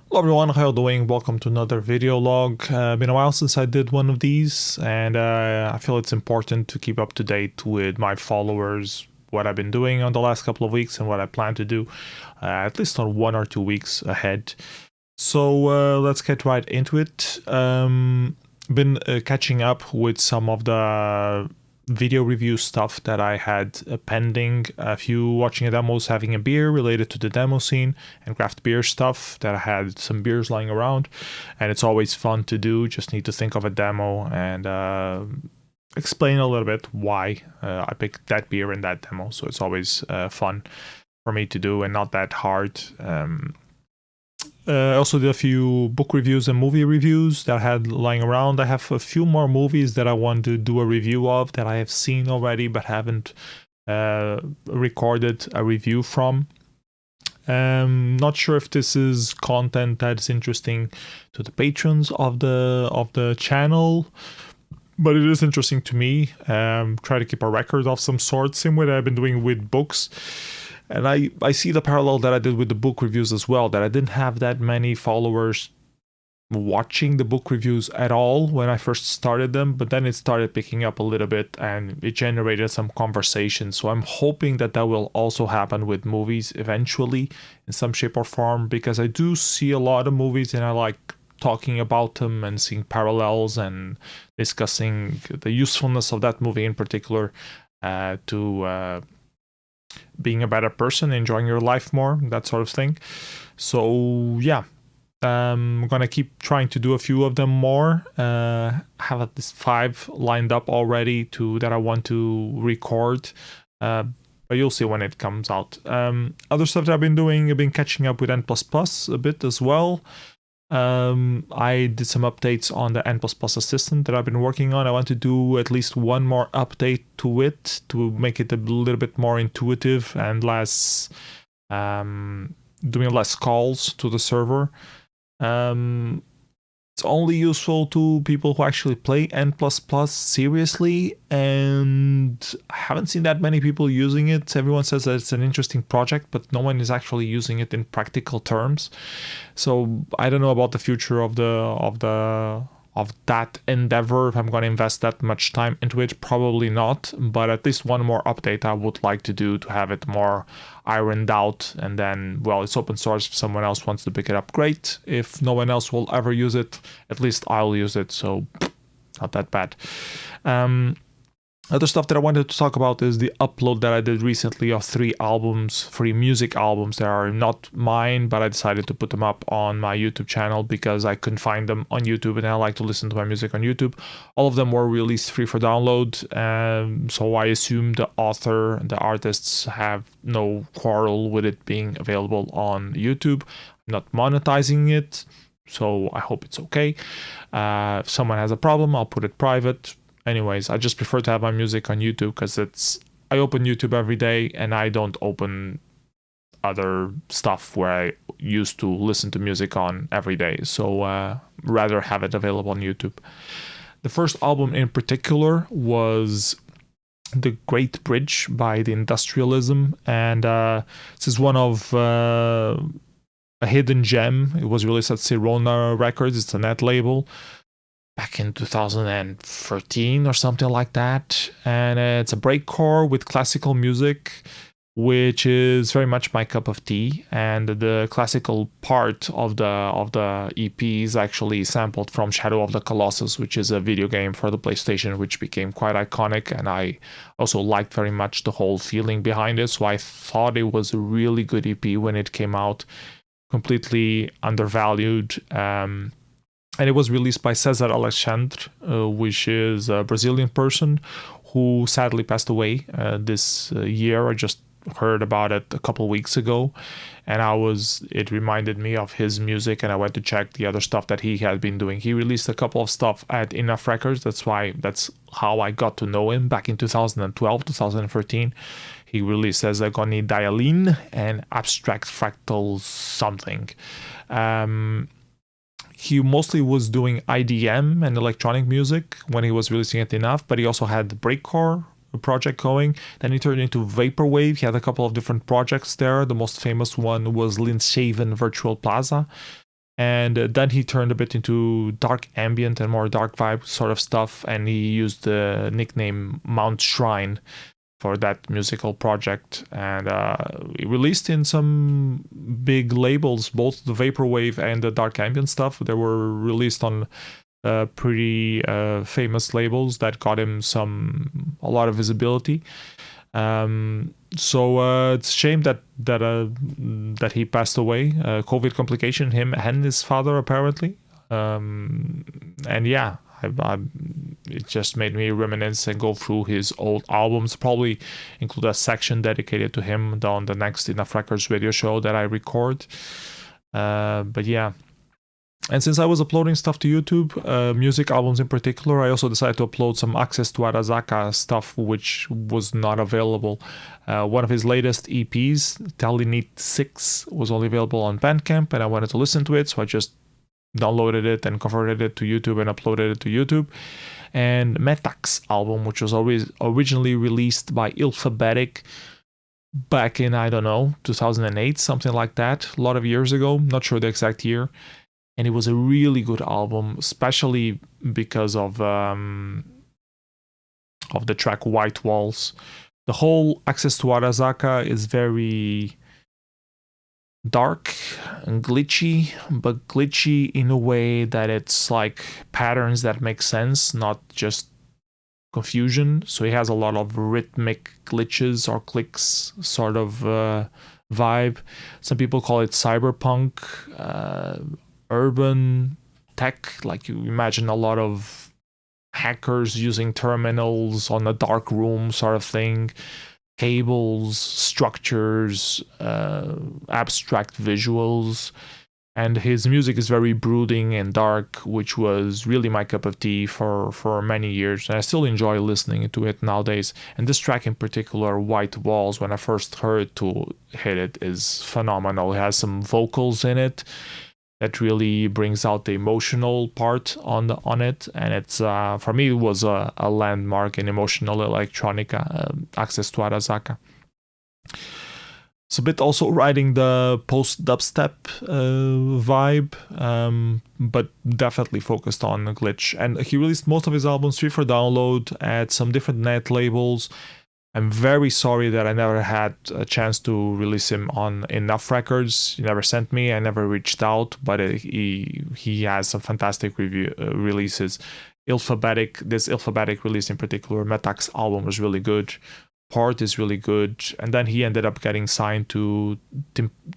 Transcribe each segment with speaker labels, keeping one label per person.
Speaker 1: Hello everyone, how you doing? Welcome to another video log. Been a while since I did one of these, and I feel it's important to keep up to date with my followers, what I've been doing on the last couple of weeks and what I plan to do, at least on 1 or 2 weeks ahead. So let's get right into it. Been catching up with some of the video review stuff that I had pending. A few watching demos, having a beer related to the demo scene, and craft beer stuff that I had some beers lying around, and it's always fun to do. Just need to think of a demo and explain a little bit why I picked that beer in that demo. So it's always fun for me to do and not that hard. I also did a few book reviews and movie reviews that I had lying around. I have a few more movies that I want to do a review of that I have seen already but haven't recorded a review from. Not sure if this is content that's interesting to the patrons of the channel, but it is interesting to me. Try to keep a record of some sort, same way that I've been doing with books. And I see the parallel that I did with the book reviews as well, that I didn't have that many followers watching the book reviews at all when I first started them, but then it started picking up a little bit and it generated some conversation. So I'm hoping that that will also happen with movies eventually in some shape or form, because I do see a lot of movies and I like talking about them and seeing parallels and discussing the usefulness of that movie in particular to being a better person, enjoying your life more, that sort of thing. So yeah, I'm gonna keep trying to do a few of them more. I have at least 5 lined up already that I want to record, but you'll see when it comes out. Other stuff that I've been doing, I've been catching up with N++ a bit as well. I did some updates on the N++ assistant that I've been working on. I want to do at least one more update to it to make it a little bit more intuitive and less doing less calls to the server. It's only useful to people who actually play N++ seriously, and I haven't seen that many people using it. Everyone says that it's an interesting project, but no one is actually using it in practical terms. So I don't know about the future of that endeavor, if I'm going to invest that much time into it. Probably not, but at least one more update I would like to do to have it more ironed out. And then, well, it's open source. If someone else wants to pick it up, great. If no one else will ever use it, at least I'll use it, so not that bad. Other stuff that I wanted to talk about is the upload that I did recently of 3 music albums that are not mine, but I decided to put them up on my YouTube channel because I couldn't find them on YouTube and I like to listen to my music on YouTube. All of them were released free for download, so I assume the artists have no quarrel with it being available on YouTube. I'm not monetizing it, so I hope it's okay. If someone has a problem, I'll put it private. Anyways, I just prefer to have my music on YouTube because I open YouTube every day and I don't open other stuff where I used to listen to music on every day. So rather have it available on YouTube. The first album in particular was The Great Bridge by The Industrialism, and this is one of a hidden gem. It was released at Sirona Records. It's a net label back in 2013 or something like that, and it's a breakcore with classical music, which is very much my cup of tea. And the classical part of the EP is actually sampled from Shadow of the Colossus, which is a video game for the PlayStation, which became quite iconic, and I also liked very much the whole feeling behind it. So I thought it was a really good EP when it came out, completely undervalued. And it was released by Cesar Alexandre, which is a Brazilian person who sadly passed away this year. I just heard about it a couple weeks ago, and it reminded me of his music, and I went to check the other stuff that he had been doing. He released a couple of stuff at Enough Records. That's how I got to know him back in 2012, 2013. He released Agony Dialine and Abstract Fractal something. He mostly was doing IDM and electronic music when he was releasing it Enough, but he also had the breakcore project going. Then he turned into vaporwave. He had a couple of different projects there. The most famous one was Linshaven Virtual Plaza, And then he turned a bit into dark ambient and more dark vibe sort of stuff, and he used the nickname Mount Shrine for that musical project. And he released in some big labels, both the vaporwave and the dark ambient stuff. They were released on pretty famous labels that got him a lot of visibility. So it's a shame that he passed away. COVID complication, him and his father apparently. And yeah, it just made me reminisce and go through his old albums. Probably include a section dedicated to him on the next Enough Records radio show that I record. But yeah. And since I was uploading stuff to YouTube, music albums in particular, I also decided to upload some Access to Arazaka stuff, which was not available. One of his latest EPs, Talinit 6, was only available on Bandcamp, and I wanted to listen to it, so I just downloaded it and converted it to YouTube and uploaded it to YouTube. And Metax album, which was always originally released by Alphabetic back in, I don't know, 2008, something like that, a lot of years ago, not sure the exact year. And it was a really good album, especially because of the track White Walls. The whole Access to Arazaka is very dark and glitchy, but glitchy in a way that it's like patterns that make sense, not just confusion. So he has a lot of rhythmic glitches or clicks sort of vibe. Some people call it cyberpunk. Urban tech, like you imagine a lot of hackers using terminals on a dark room sort of thing, cables, structures, abstract visuals. And his music is very brooding and dark, which was really my cup of tea for many years. And I still enjoy listening to it nowadays. And this track in particular, White Walls, when I first heard to hit it, is phenomenal. It has some vocals in it that really brings out the emotional part on it, and it's for me it was a landmark in emotional electronica, Access to Arazaka. It's a bit also riding the post dubstep vibe, but definitely focused on a glitch. And he released most of his albums free for download at some different net labels. I'm very sorry that I never had a chance to release him on Enough Records. He never sent me. I never reached out, but he has some fantastic releases. This Alphabetic release in particular, Metax album was really good. Part is really good. And then he ended up getting signed to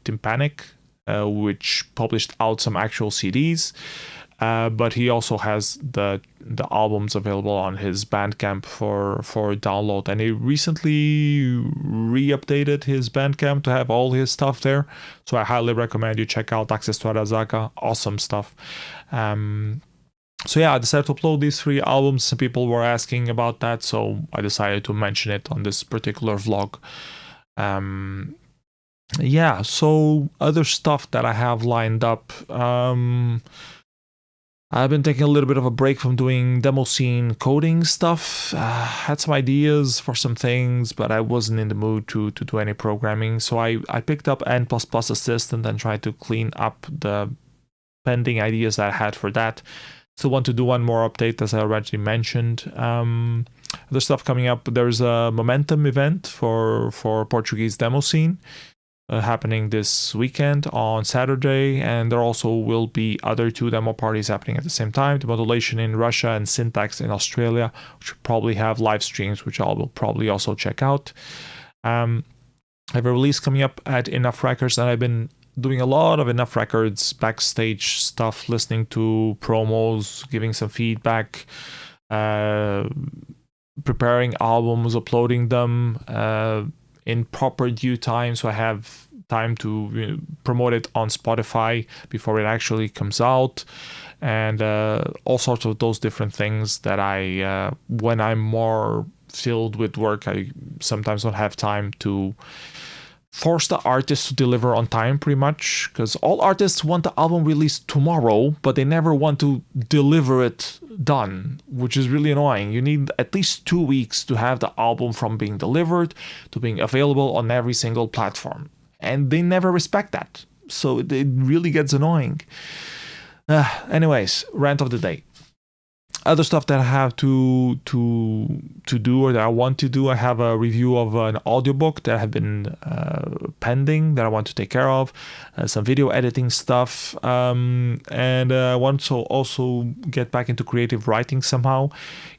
Speaker 1: Tympanic, which published out some actual CDs. But he also has the albums available on his Bandcamp for download, and he recently re-updated his Bandcamp to have all his stuff there. So I highly recommend you check out Access to Arazaka. Awesome stuff. So yeah, I decided to upload these 3 albums. Some people were asking about that, so I decided to mention it on this particular vlog. Yeah, so other stuff that I have lined up. I've been taking a little bit of a break from doing demo scene coding stuff. Had some ideas for some things, but I wasn't in the mood to do any programming. So I picked up N++ Assistant and tried to clean up the pending ideas that I had for that. Still want to do one more update, as I already mentioned. Other stuff coming up. There's a Momentum event for Portuguese demo scene. Happening this weekend on Saturday, and there also will be other 2 demo parties happening at the same time. The Modulation in Russia and Syntax in Australia, which will probably have live streams, which I will probably also check out. I have a release coming up at Enough Records, and I've been doing a lot of Enough Records backstage stuff, listening to promos, giving some feedback, preparing albums, uploading them in proper due time, so I have time to promote it on Spotify before it actually comes out, and all sorts of those different things that I when I'm more filled with work, I sometimes don't have time to force the artist to deliver on time, pretty much, because all artists want the album released tomorrow, but they never want to deliver it done, which is really annoying. You need at least 2 weeks to have the album from being delivered to being available on every single platform, and they never respect that. so it really gets annoying. Anyways, rant of the day. Other stuff that I have to do, or that I want to do, I have a review of an audiobook that I have been pending that I want to take care of, some video editing stuff, and I want to also get back into creative writing somehow,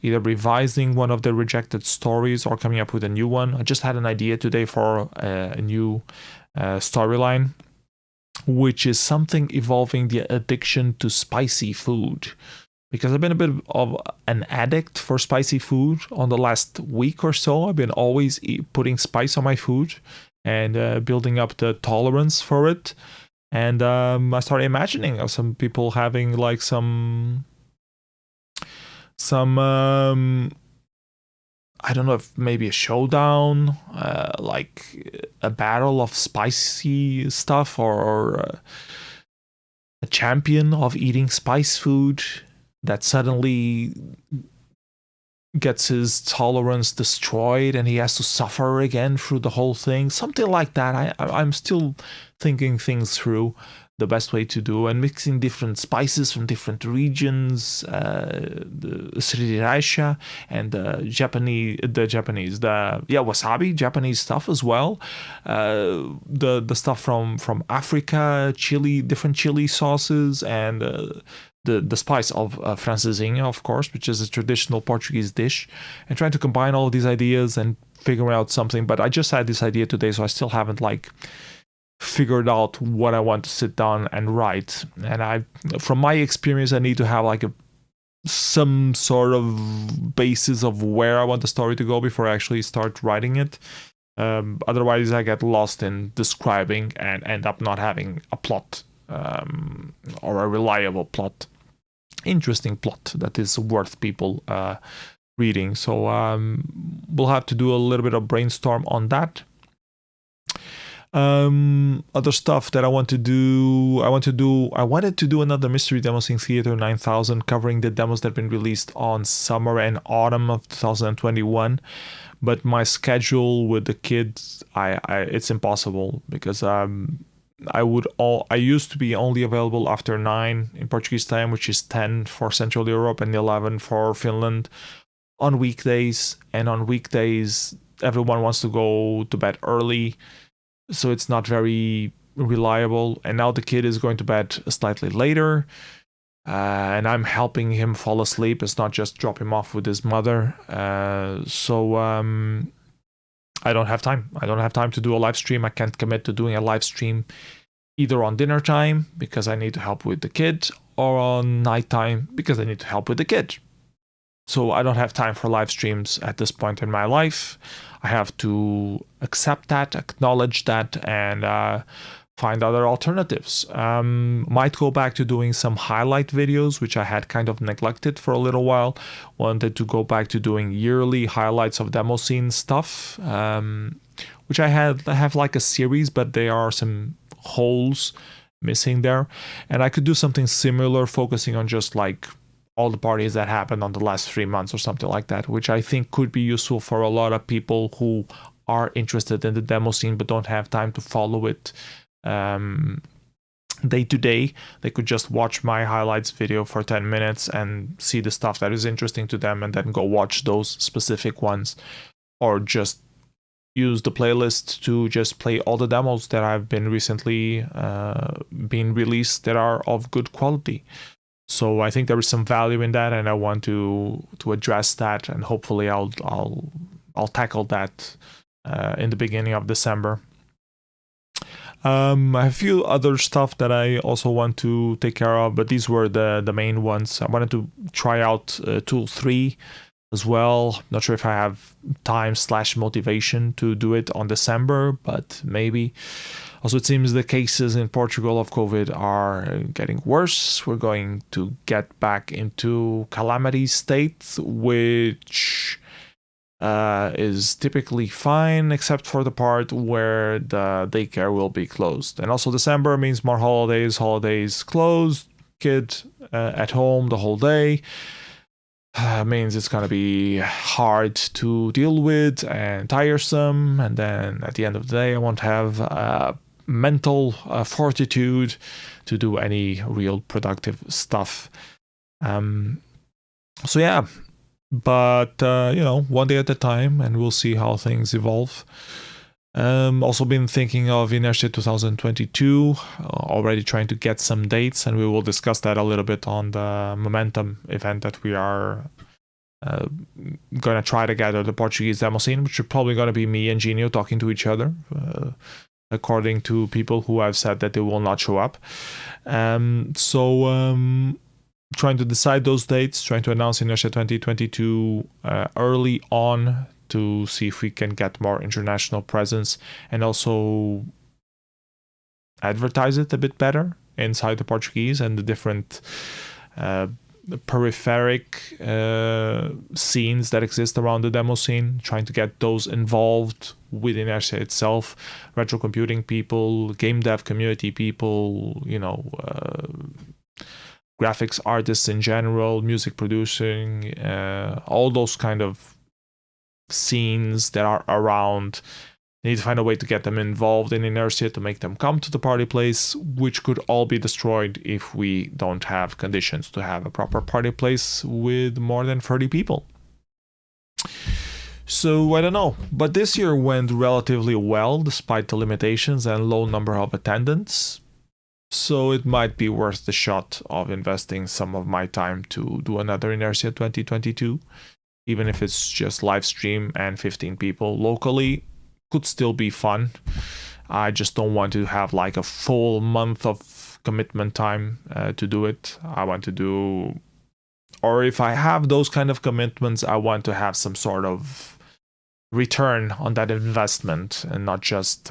Speaker 1: either revising one of the rejected stories or coming up with a new one. I just had an idea today for a new storyline, which is something involving the addiction to spicy food. Because I've been a bit of an addict for spicy food on the last week or so. I've been always putting spice on my food and building up the tolerance for it. And I started imagining of some people having like some I don't know, if maybe a showdown, like a battle of spicy stuff, or a champion of eating spice food that suddenly gets his tolerance destroyed and he has to suffer again through the whole thing. Something like that. I'm still thinking things through, the best way to do, and mixing different spices from different regions, the Sriracha and the wasabi, Japanese stuff as well, the stuff from Africa, chili, different chili sauces, and the spice of francesinha, of course, which is a traditional Portuguese dish, and trying to combine all of these ideas and figure out something. But I just had this idea today, so I still haven't figured out what I want to sit down and write. And from my experience, I need to have some sort of basis of where I want the story to go before I actually start writing it. Otherwise, I get lost in describing and end up not having a plot, or a reliable plot, interesting plot that is worth people reading. So we'll have to do a little bit of brainstorm on that. Other stuff that I wanted to do another Mystery Demos in Theater 9000, covering the demos that have been released on summer and autumn of 2021. But my schedule with the kids, it's impossible, because I used to be only available after 9 in Portuguese time, which is 10 for Central Europe and 11 for Finland, on weekdays. And on weekdays, everyone wants to go to bed early, so it's not very reliable. And now the kid is going to bed slightly later, and I'm helping him fall asleep. It's not just drop him off with his mother. So I don't have time. I don't have time to do a live stream. I can't commit to doing a live stream either on dinner time because I need to help with the kid, or on nighttime because I need to help with the kid. So I don't have time for live streams at this point in my life. I have to accept that, acknowledge that, and find other alternatives. Might go back to doing some highlight videos, which I had kind of neglected for a little while. Wanted to go back to doing yearly highlights of demo scene stuff, which I have like a series, but there are some holes missing there. And I could do something similar, focusing on just like all the parties that happened on the last 3 months or something like that, which I think could be useful for a lot of people who are interested in the demo scene but don't have time to follow it day to day. They could just watch my highlights video for 10 minutes and see the stuff that is interesting to them, and then go watch those specific ones, or just use the playlist to just play all the demos that have been recently been released that are of good quality. So I think there is some value in that, and I want to address that, and hopefully I'll tackle that in the beginning of December. I have a few other stuff that I also want to take care of, but these were the main ones. I wanted to try out Tool 3 as well. Not sure if I have time/motivation to do it on December, but maybe. Also, it seems the cases in Portugal of COVID are getting worse. We're going to get back into calamity state, which is typically fine, except for the part where the daycare will be closed. And also December means more holidays closed, kid at home the whole day. Means it's going to be hard to deal with and tiresome. And then at the end of the day, I won't have mental fortitude to do any real productive stuff. So yeah, but one day at a time, and we'll see how things evolve. Also been thinking of Inertia 2022, already trying to get some dates, and we will discuss that a little bit on the Momentum event that we are going to try to gather the Portuguese demo scene, which is probably going to be me and Genio talking to each other, according to people who have said that they will not show up. Trying to decide those dates, trying to announce Inertia 2022 early on to see if we can get more international presence and also advertise it a bit better inside the Portuguese and the different peripheric scenes that exist around the demo scene, trying to get those involved with Inertia itself, retro computing people, game dev community people, graphics artists in general, music producing, all those kind of scenes that are around. They need to find a way to get them involved in Inertia to make them come to the party place, which could all be destroyed if we don't have conditions to have a proper party place with more than 30 people. So I don't know, but this year went relatively well despite the limitations and low number of attendants. So it might be worth the shot of investing some of my time to do another Inertia 2022. Even if it's just live stream and 15 people locally, could still be fun. I just don't want to have like a full month of commitment time to do it. I want to do, or if I have those kind of commitments, I want to have some sort of return on that investment and not just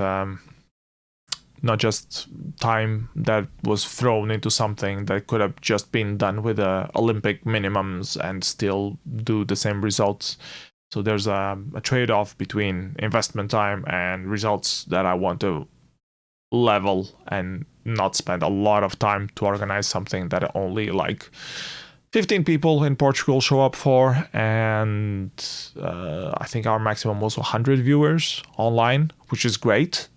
Speaker 1: time that was thrown into something that could have just been done with Olympic minimums and still do the same results. So there's a trade-off between investment time and results that I want to level and not spend a lot of time to organize something that only like 15 people in Portugal show up for, and I think our maximum was 100 viewers online, which is great.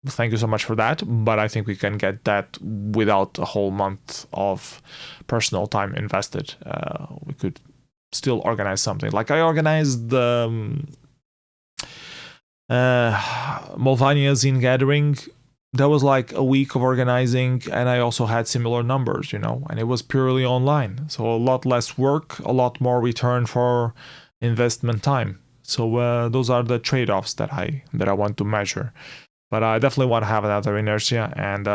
Speaker 1: Thank you so much for that, but I think we can get that without a whole month of personal time invested. We could still organize something. Like I organized the Molvania Zine Gathering. That was like a week of organizing, and I also had similar numbers, and it was purely online. So a lot less work, a lot more return for investment time. So those are the trade-offs that I want to measure. But I definitely want to have another Inertia, and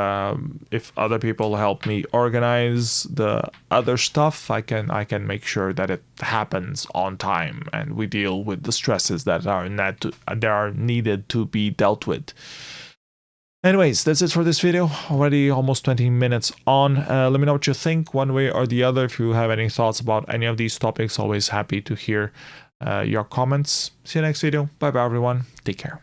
Speaker 1: if other people help me organize the other stuff, I can make sure that it happens on time, and we deal with the stresses that are needed to be dealt with. Anyways, that's it for this video. Already almost 20 minutes on. Let me know what you think, one way or the other. If you have any thoughts about any of these topics, always happy to hear your comments. See you next video. Bye bye, everyone. Take care.